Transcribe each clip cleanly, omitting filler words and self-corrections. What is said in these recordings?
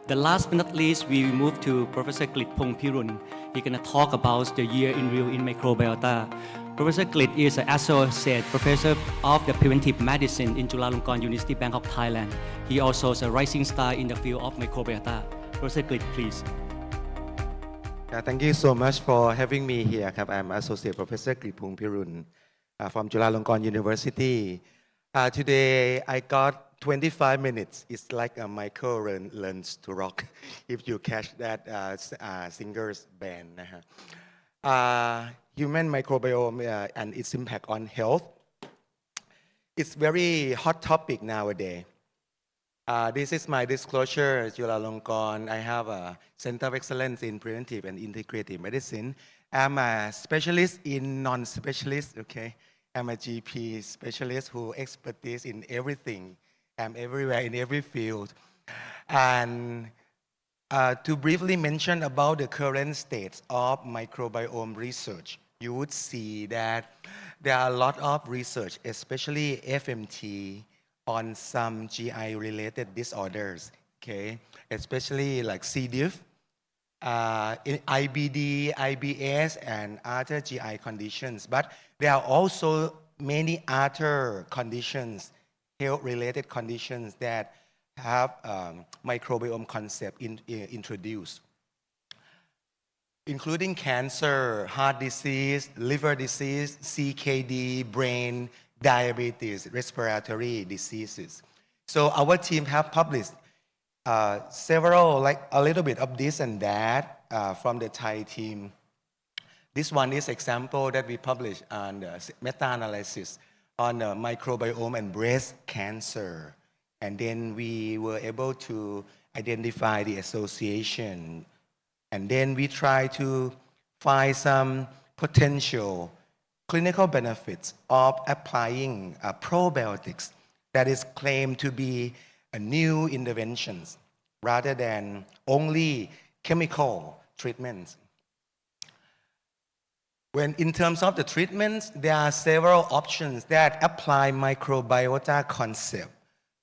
The last but not least, we move to Professor Krit Pongpirul. He's going to talk about the year in review in microbiota. Professor Krit is an associate professor of the preventive medicine in Chulalongkorn University, Bangkok, Thailand. He also is a rising star in the field of microbiota. Professor Krit, please. Thank you so much for having me here. I'm Associate Professor Krit Pongpirul from Chulalongkorn University. Today I got 25 minutes. It's like Michael learns to rock, if you catch that singer's band. Human microbiome and its impact on health. It's very hot topic nowadays. This is my disclosure, Chulalongkorn. I have a Center of Excellence in Preventive and Integrative Medicine. I'm a specialist in non-specialist, okay? I'm a GP specialist who expertise in everything. I'm everywhere in every field. And to briefly mention about the current state of microbiome research, you would see that there are a lot of research, especially FMT, on some GI-related disorders, okay? Especially like C. diff, IBD, IBS, and other GI conditions. But there are also many other conditions, health-related conditions that have microbiome concept introduced, including cancer, heart disease, liver disease, CKD, brain, diabetes, respiratory diseases. So our team have published several, like a little bit of this and that from the Thai team. This one is example that we published on the meta-analysis on microbiome and breast cancer. And then we were able to identify the association. And then we try to find some potential clinical benefits of applying probiotics that is claimed to be a new interventions rather than only chemical treatments. When in terms of the treatments, there are several options that apply microbiota concept.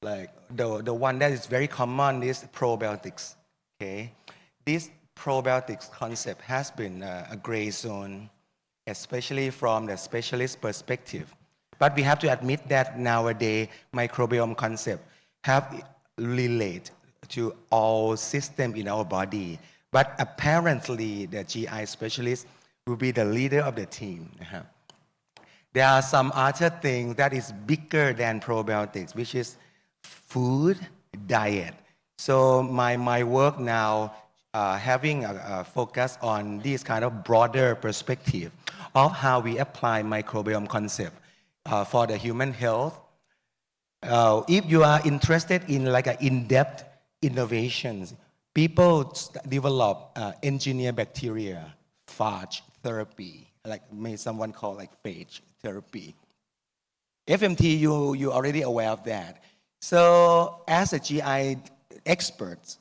Like the one that is very common is probiotics. Okay, this probiotics concept has been a gray zone, especially from the specialist perspective. But we have to admit that nowadays microbiome concept have relate to all systems in our body. But apparently the GI specialist will be the leader of the team. There are some other things that is bigger than probiotics, which is food, diet. So my work now having a focus on this kind of broader perspective of how we apply microbiome concept for the human health. If you are interested in like an in-depth innovations, people develop engineered bacteria, phage therapy, like may someone call like phage therapy. FMT, you already aware of that. So as a GI expert,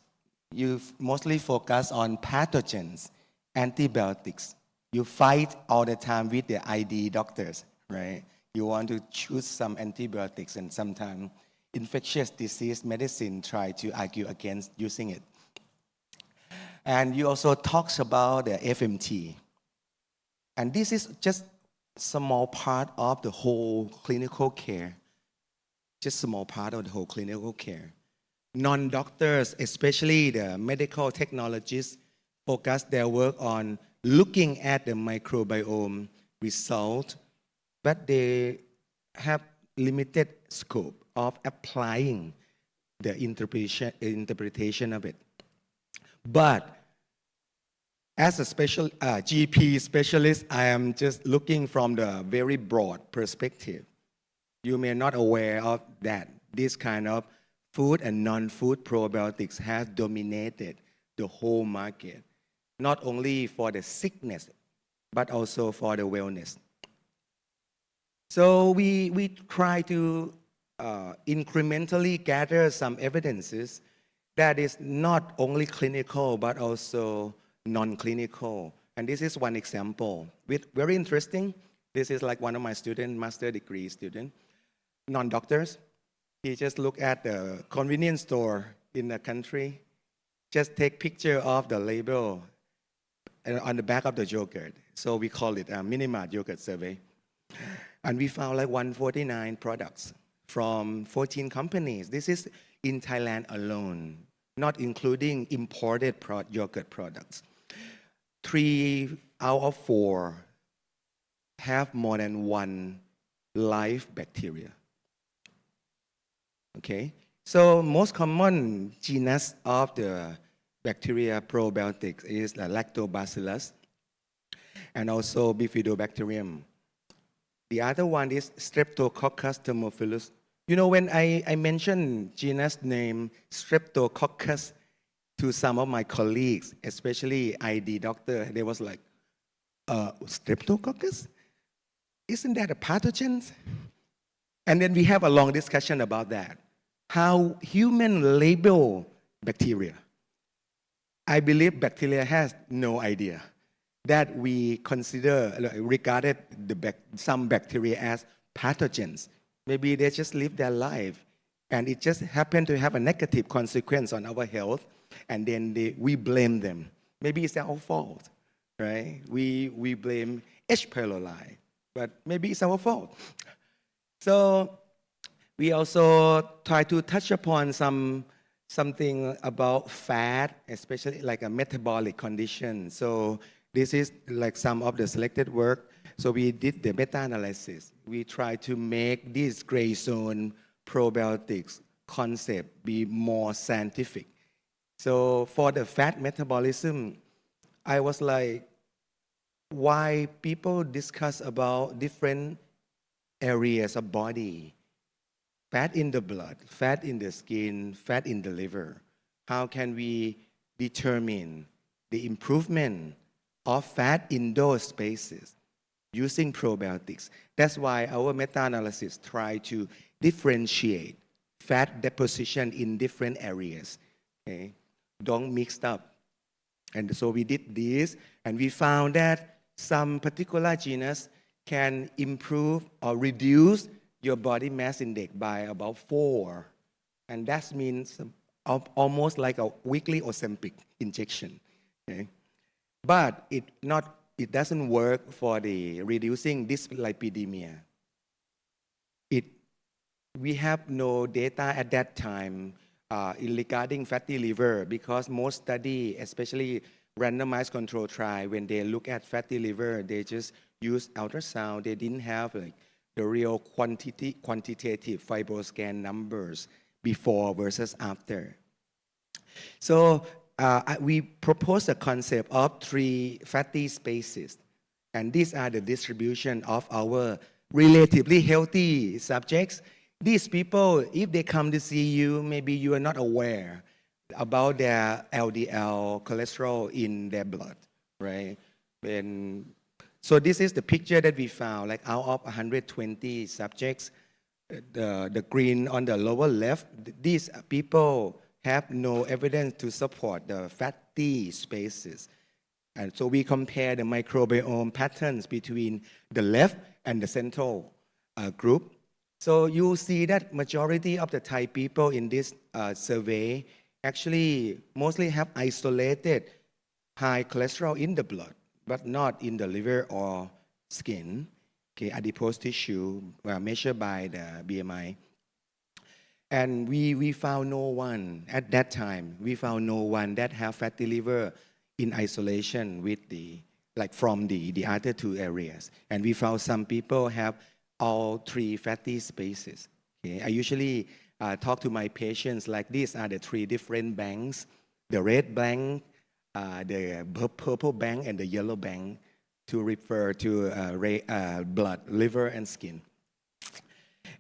you mostly focus on pathogens, antibiotics. You fight all the time with the ID doctors, right? You want to choose some antibiotics, and sometimes infectious disease medicine try to argue against using it. And you also talks about the FMT. And this is just small part of the whole clinical care. Just small part of the whole clinical care. Non-doctors, especially the medical technologists, focus their work on looking at the microbiome result, but they have limited scope of applying the interpretation of it. But as a special GP specialist, I am just looking from the very broad perspective. You may not aware of that. This kind of food and non-food probiotics have dominated the whole market, not only for the sickness, but also for the wellness. So we try to incrementally gather some evidences that is not only clinical, but also non-clinical. And this is one example. Very interesting. This is like one of my students, master degree student, non-doctors. He just looked at the convenience store in the country. just take picture of the label on the back of the yogurt. So we call it a Minimart Yogurt Survey. And we found like 149 products from 14 companies. This is in Thailand alone, not including imported yogurt products. 3 out of 4 have more than one live bacteria. Okay, so most common genus of the bacteria probiotics is the lactobacillus and also bifidobacterium. The other one is Streptococcus thermophilus. You know, when I mentioned genus name Streptococcus to some of my colleagues, especially ID doctor, they was like, Streptococcus? Isn't that a pathogen? And then we have a long discussion about that. How human label bacteria. I believe bacteria has no idea that we regarded some bacteria as pathogens. Maybe they just live their life and it just happened to have a negative consequence on our health, and then we blame them. Maybe it's our fault, right? We blame H. pylori, but maybe it's our fault. So we also try to touch upon something about fat, especially like a metabolic condition. So this is like some of the selected work. So we did the meta-analysis. We try to make this gray zone probiotics concept be more scientific. So for the fat metabolism, I was like, why people discuss about different areas of body, fat in the blood, fat in the skin, fat in the liver. How can we determine the improvement of fat in those spaces using probiotics? That's why our meta-analysis try to differentiate fat deposition in different areas. Okay? Don't mix up. And so we did this, and we found that some particular genus can improve or reduce your body mass index by about 4. And that means almost like a weekly Ozempic injection. Okay? But it doesn't work for the reducing dyslipidemia. We have no data at that time regarding fatty liver, because most study, especially randomized control trial, when they look at fatty liver, they just use ultrasound. They didn't have like the real quantitative fibroscan numbers before versus after. So we propose a concept of 3 fatty spaces. And these are the distribution of our relatively healthy subjects. These people, if they come to see you, maybe you are not aware about their LDL cholesterol in their blood, right? So this is the picture that we found, like out of 120 subjects, the green on the lower left, these people have no evidence to support the fatty spaces. And so we compare the microbiome patterns between the left and the central group. So you see that majority of the Thai people in this survey actually mostly have isolated high cholesterol in the blood, but not in the liver or skin. Okay, adipose tissue measured by the BMI. And we found no one, at that time, we found no one that have fatty liver in isolation with from the other 2 areas. And we found some people have all 3 fatty spaces. Okay? I usually talk to my patients like these are the 3 different banks: the red bank, the purple bank, and the yellow bank, to refer to blood, liver, and skin.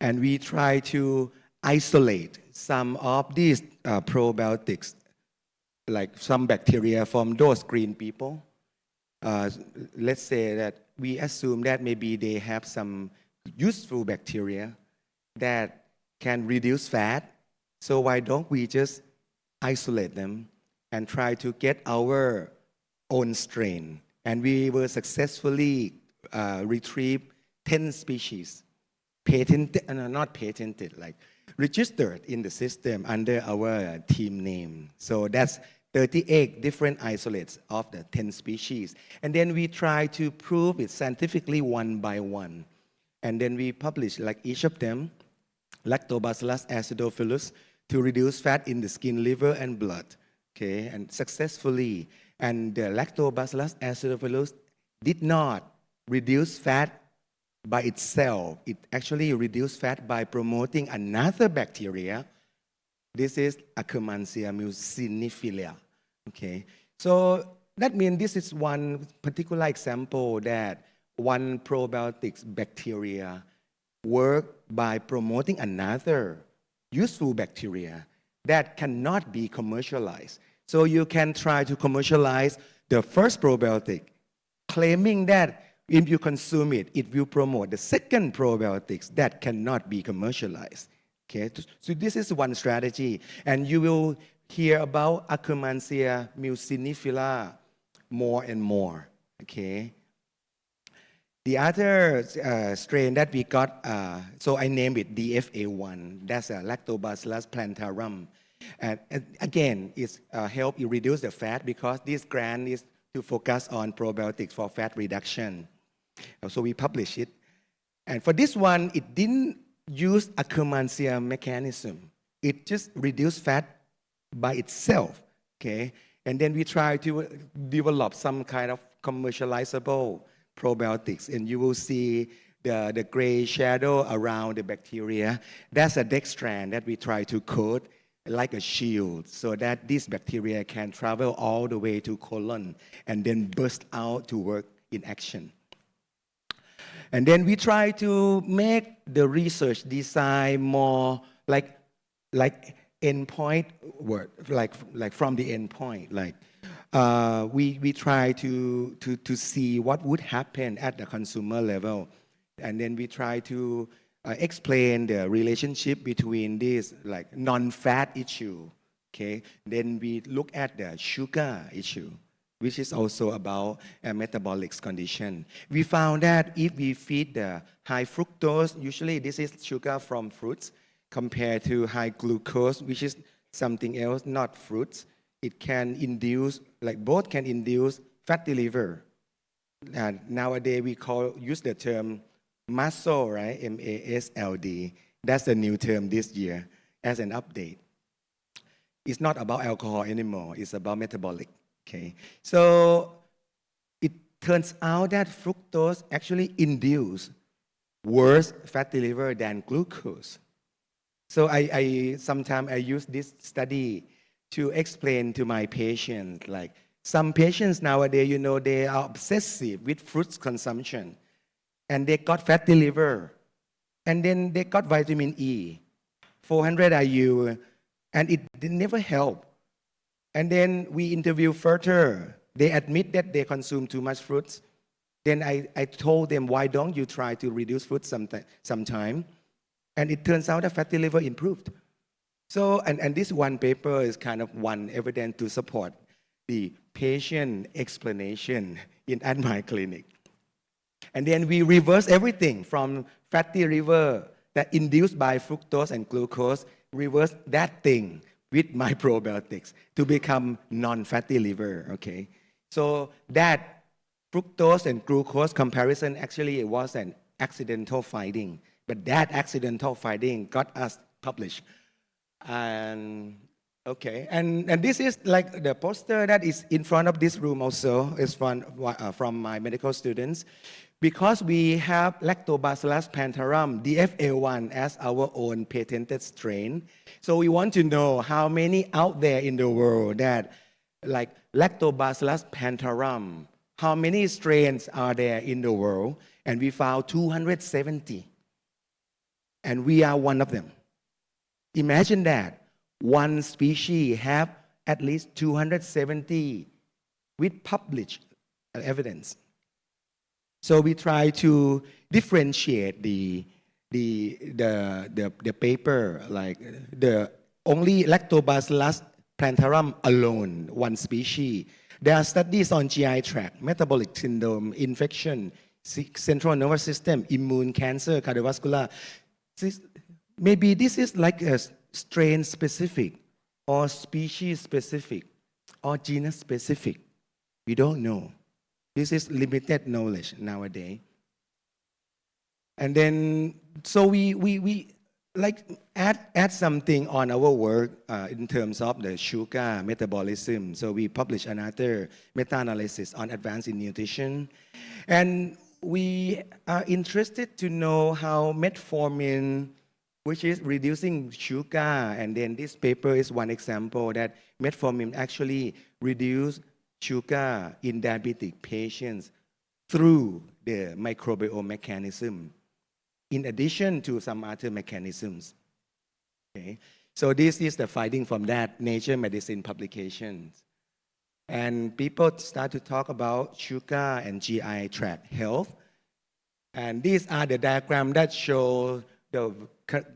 And we try to isolate some of these probiotics, like some bacteria from those green people. Let's say that we assume that maybe they have some useful bacteria that can reduce fat. So why don't we just isolate them and try to get our own strain? And we will successfully retrieve 10 species, not patented, like registered in the system under our team name. So that's 38 different isolates of the 10 species. And then we try to prove it scientifically one by one. And then we publish like each of them, Lactobacillus acidophilus, to reduce fat in the skin, liver, and blood, okay, and successfully. And the Lactobacillus acidophilus did not reduce fat by itself. It actually reduced fat by promoting another bacteria. This is Akkermansia muciniphila, okay. So that means this is one particular example that one probiotics bacteria work by promoting another useful bacteria that cannot be commercialized. So you can try to commercialize the first probiotic, claiming that if you consume it, it will promote the second probiotics that cannot be commercialized. Okay, so this is one strategy, and you will hear about Akkermansia muciniphila more and more. Okay. The other strain that we got, so I named it DFA1. That's a Lactobacillus plantarum. And again, it's help you reduce the fat because this grant is to focus on probiotics for fat reduction. So we publish it. And for this one, it didn't use Akkermansia mechanism. It just reduced fat by itself, okay? And then we try to develop some kind of commercializable probiotics, and you will see the gray shadow around the bacteria. That's a dextran that we try to coat like a shield so that this bacteria can travel all the way to colon and then burst out to work in action. And then we try to make the research design more like endpoint word, like from the endpoint, like we try to see what would happen at the consumer level, and then we try to explain the relationship between this like non-fat issue. Okay, then we look at the sugar issue, which is also about a metabolic condition. We found that if we feed the high fructose, usually this is sugar from fruits, compared to high glucose, which is something else, not fruits, it can induce, like both can induce fatty liver. And nowadays we use the term MASLD, right? MASLD. That's the new term this year as an update. It's not about alcohol anymore. It's about metabolic. Okay. So it turns out that fructose actually induces worse fatty liver than glucose. So sometimes I use this study to explain to my patients, like some patients nowadays, you know, they are obsessive with fruits consumption, and they got fatty liver, and then they got vitamin E, 400 IU, and it never helped. And then we interview further. They admit that they consume too much fruits. Then I told them, why don't you try to reduce fruits sometime? And it turns out that fatty liver improved. So, and this one paper is kind of one evidence to support the patient explanation at my clinic. And then we reverse everything from fatty liver that induced by fructose and glucose, reverse that thing with my probiotics to become non-fatty liver, okay? So that fructose and glucose comparison actually was an accidental finding, but that accidental finding got us published. And okay, and this is like the poster that is in front of this room also is from my medical students. Because we have Lactobacillus plantarum, DFA1, as our own patented strain. So we want to know how many out there in the world that like Lactobacillus plantarum, how many strains are there in the world? And we found 270. And we are one of them. Imagine that one species have at least 270 with published evidence. So we try to differentiate the paper, like the only Lactobacillus plantarum alone, one species. There are studies on GI tract, metabolic syndrome, infection, central nervous system, immune, cancer, cardiovascular. Maybe this is like a strain specific or species specific. or genus specific? We don't know. This is limited knowledge nowadays. And then, so we like add something on our work in terms of the sugar metabolism. So we publish another meta-analysis on advance in nutrition. And we are interested to know how metformin, which is reducing sugar, and then this paper is one example that metformin actually reduce sugar in diabetic patients through the microbiome mechanism, in addition to some other mechanisms. Okay, so this is the finding from that Nature Medicine publications. And people start to talk about sugar and GI tract health. And these are the diagrams that show the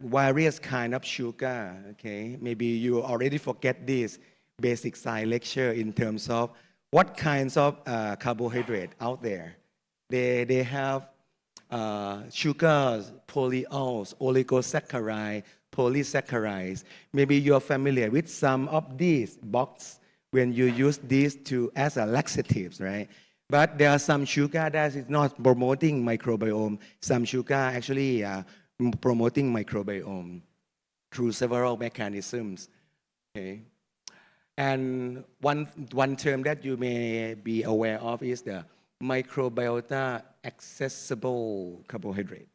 various kind of sugar. Okay, maybe you already forget this basic science lecture in terms of what kinds of carbohydrate out there. They have sugars, polyols, oligosaccharides, polysaccharides. Maybe you're familiar with some of these boxes when you use these as a laxatives, right? But there are some sugar that is not promoting microbiome. Some sugar actually promoting microbiome through several mechanisms. Okay. And one term that you may be aware of is the microbiota accessible carbohydrate.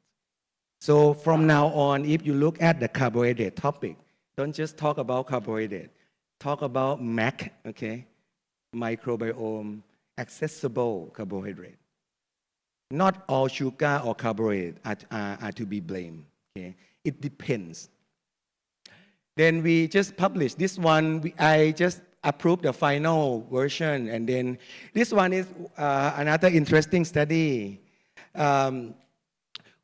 So from now on, if you look at the carbohydrate topic, don't just talk about carbohydrate. Talk about MAC, okay? Microbiome accessible carbohydrate. Not all sugar or carbohydrate are to be blamed, okay? It depends. Then we just published this one. I just approved the final version. And then this one is another interesting study.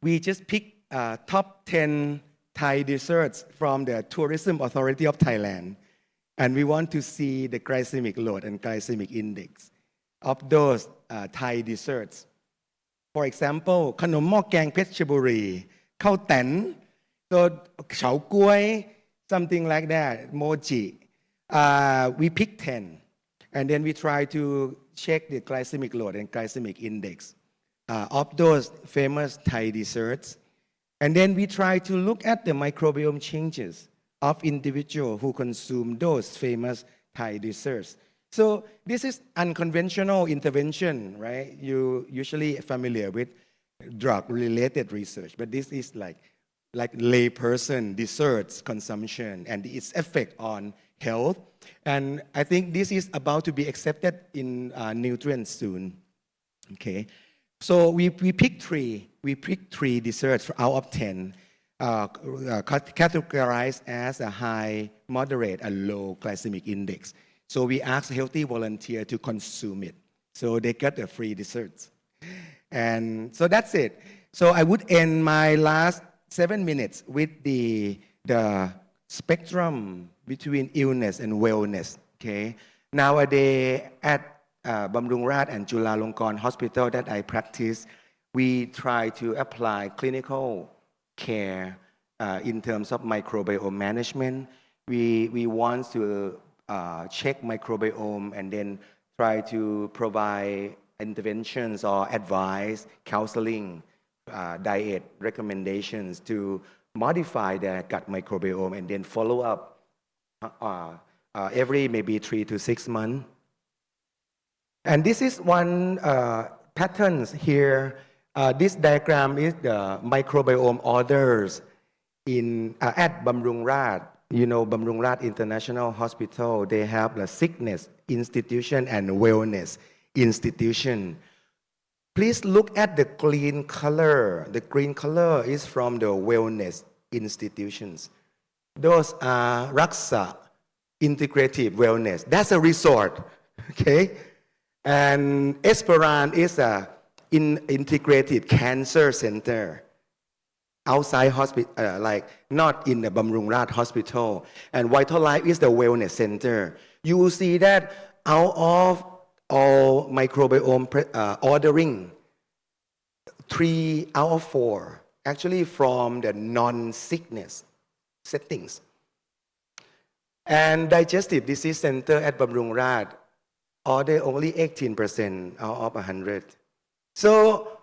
We just picked top 10 Thai desserts from the Tourism Authority of Thailand. And we want to see the glycemic load and glycemic index of those Thai desserts. For example, ขนมหม้อแกงเพชรบุรีข้าวแตน so เฉาก๊วย something like that, mochi. We picked 10, and then we try to check the glycemic load and glycemic index of those famous Thai desserts. And then we try to look at the microbiome changes of individuals who consume those famous Thai desserts. So this is unconventional intervention, right? You usually familiar with drug-related research, but this is like layperson desserts consumption and its effect on health. And I think this is about to be accepted in nutrients soon. Okay, so we picked three desserts out of 10, categorized as a high, moderate, and low glycemic index. So we asked healthy volunteer to consume it. So they got the free desserts. And so that's it. So I would end my last 7 minutes with the spectrum between illness and wellness. Okay. Nowadays at Bamrungrad and Chulalongkorn Hospital that I practice, we try to apply clinical care in terms of microbiome management. We want to check microbiome and then try to provide interventions or advice, counseling, diet recommendations to modify the gut microbiome and then follow up every maybe 3 to 6 months. And this is one patterns here. This diagram is the microbiome orders at Bamrungrad. You know, Bamrungrad International Hospital, they have the sickness institution and wellness institution. Please look at the green color. The green color is from the wellness institutions. Those are Raksa Integrative Wellness. That's a resort, okay? And Esperan is a integrated cancer center. Outside hospital, like not in the Bamrungrad Hospital. And Vital Life is the wellness center. You will see that out of all microbiome ordering, 3 out of 4 actually from the non-sickness settings. And Digestive Disease Center at Bamrung Rat order only 18% out of 100. So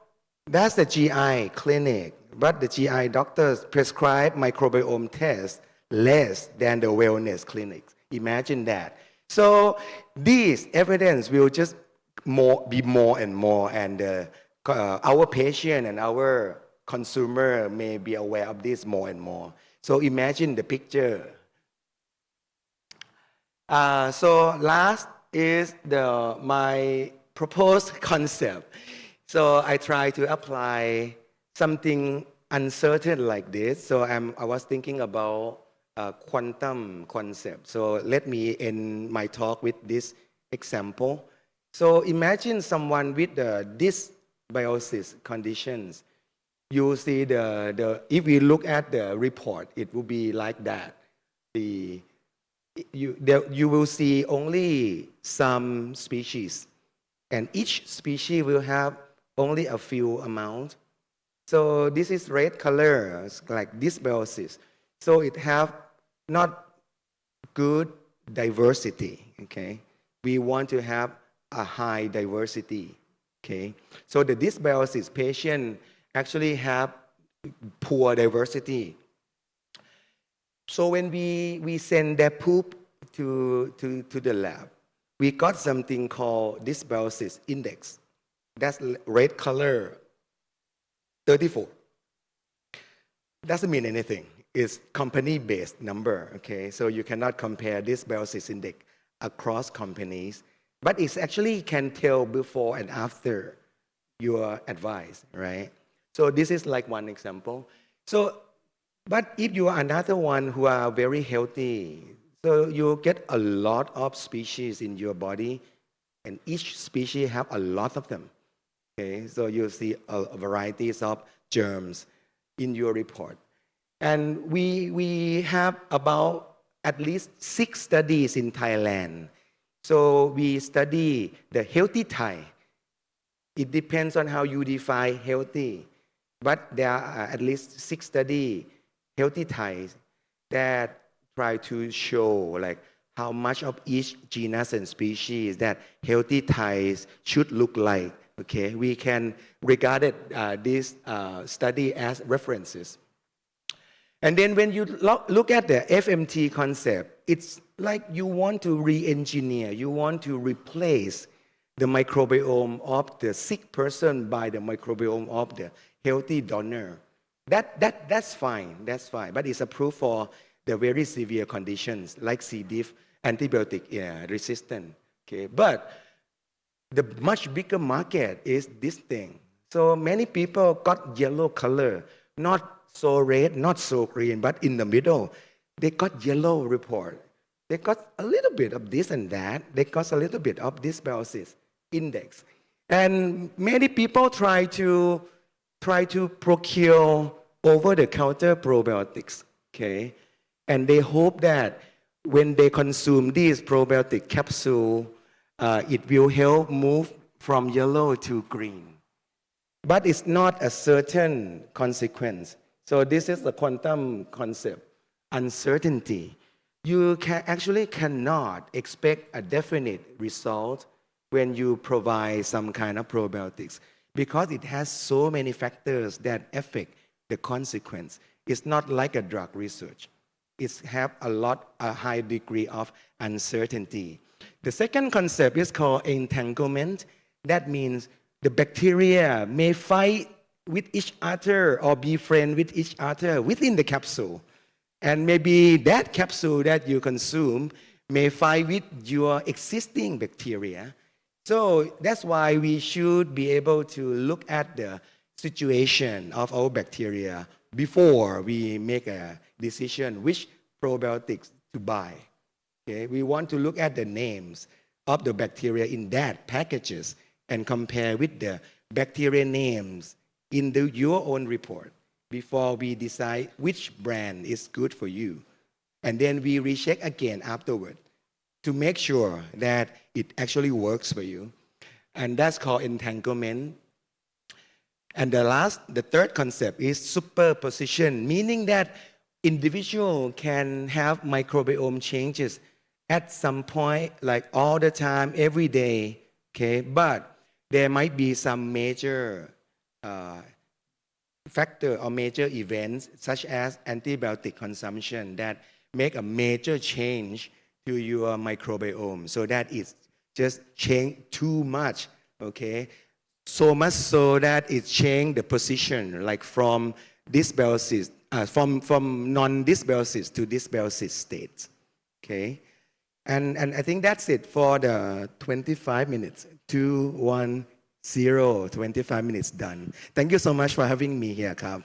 that's the GI clinic, but the GI doctors prescribe microbiome tests less than the wellness clinics. Imagine that. So this evidence will just be more and more, and our patient and our consumer may be aware of this more and more. So imagine the picture. So last is my proposed concept. So I try to apply something uncertain like this. So I was thinking about quantum concept. So let me end my talk with this example. So imagine someone with dysbiosis conditions. You see if we look at the report, it will be like that. You will see only some species, and each species will have only a few amount. So this is red color, like dysbiosis. So it have not good diversity, okay? We want to have a high diversity, okay? So the dysbiosis patient actually have poor diversity. So when we send their poop to the lab, we got something called dysbiosis index. That's red color, 34. Doesn't mean anything. It's company-based number, okay? So you cannot compare dysbiosis index across companies, but it actually can tell before and after your advice, right? So this is like one example. So, but if you are another one who are very healthy, so you get a lot of species in your body, and each species have a lot of them. Okay, so you see a varieties of germs in your report. And we have about at least 6 studies in Thailand. So we study the healthy Thai. It depends on how you define healthy. But there are at least 6 studies, healthy Thais, that try to show like how much of each genus and species that healthy Thais should look like. Okay, we can regard this study as references. And then when you look at the FMT concept, it's like you want to re-engineer, you want to replace the microbiome of the sick person by the microbiome of the healthy donor. That's fine, but it's approved for the very severe conditions like C. diff, antibiotic resistant. Okay, but the much bigger market is this thing. So many people got yellow color, not so red, not so green, but in the middle. They got yellow report. They got a little bit of this and that. They got a little bit of dysbiosis index. And many people try to procure over-the-counter probiotics, okay? And they hope that when they consume these probiotic capsule, it will help move from yellow to green. But it's not a certain consequence. So this is the quantum concept, uncertainty. You actually cannot expect a definite result when you provide some kind of probiotics because it has so many factors that affect the consequence. It's not like a drug research. It has a high degree of uncertainty. The second concept is called entanglement. That means the bacteria may fight with each other or be friends with each other within the capsule. And maybe that capsule that you consume may fight with your existing bacteria. So that's why we should be able to look at the situation of our bacteria before we make a decision which probiotics to buy. Okay? We want to look at the names of the bacteria in that packages and compare with the bacteria names in your own report before we decide which brand is good for you. And then we recheck again afterward to make sure that it actually works for you. And that's called entanglement. And the third concept is superposition, meaning that individual can have microbiome changes at some point, like all the time, every day, okay? But there might be some major factor or major events such as antibiotic consumption that make a major change to your microbiome. So that is just change too much, okay? So much so that it changed the position, like from dysbiosis, from non-dysbiosis to dysbiosis state, okay? And I think that's it for the 25 minutes. 2, 1, 0, 25 minutes done. Thank you so much for having me here, Kav.